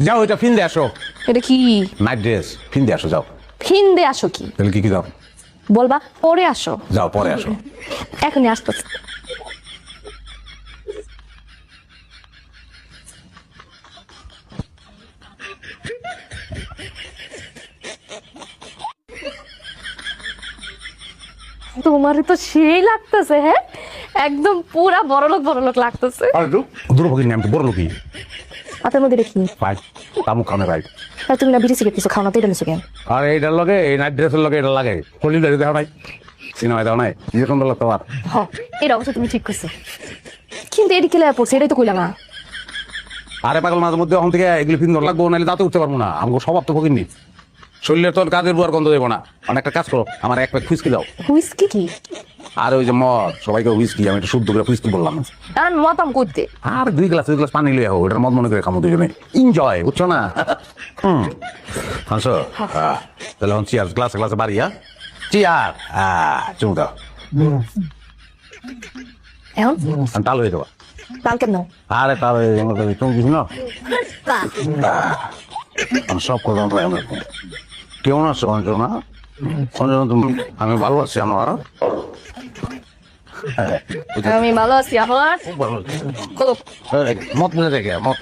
যাও এটা ফিন দিয়ে আসো। এটা কি? নাইট ড্রেস ফিন দিয়ে আসো যাও। ফিন দে আসো কি? তাহলে কি যাও? বলবা পরে আসো। যাও পরে আসো। এখনই আসতেছে। তোমারই তো সেই লাগতেছে। হ্যাঁ, একদম পুরা বড়লোক লাগতেছে। আর দুর্ভোগীর নাম তো বড় লোকই। হাতের মধ্যে দেখি ভাই তামুক খানে ভাই। তুমি না বিড়ি সিগারেট কিছু খাও না, তো এটা নিছো কেন? আর এইটার লগে এই নাইট ড্রেসের লগে এটা লাগে হলিউড দেখো নাই, সিনেমায় দেখো নাই, যেরকম বললো তোমার। হ্যাঁ, এটা অবশ্য তুমি ঠিক করছো, কিন্তু এটি কেলে পড়ছে এটাই তো কইলা না। আরে পাগল, মাঝে মধ্যে ওখান থেকে এগুলি ফিন লাগবো, নাহলে দাঁতে উঠতে পারবো না। আমাকে স্বভাব তো ভোগিনি, শরীরের তো কাজের বুয়ার গন্ধ দেবো না। অনেকটা কাজ করো, আমার এক প্যাক হুইস্কি দাও। হুইস্কি কি? আর ওই যে মদ, সবাইকে হুইস্কি, আমি একটু শুদ্ধ করে হুইস্কি বললাম। কারণ মতাম করতে আর দুই গ্লাস পানি লিয়ে হোক, ওটার মদ মনে করে খামো দুজনে, এনজয়, বুঝছো না? হাসো, তাহলে এখন চিয়ার, গ্লাসে গ্লাসে বাড়ি। চিয়ার, চুমু দাও। এখন তাল হয়ে দেওয়া। কাল কেন? আরে তাল তুমি কিছু না, সব কথা কেমন আছো অঞ্জনা? অঞ্জনা তুমি, আমি ভালো আছি। আমার আমি ভালো আছি। আমার মত মিলে দেখে মত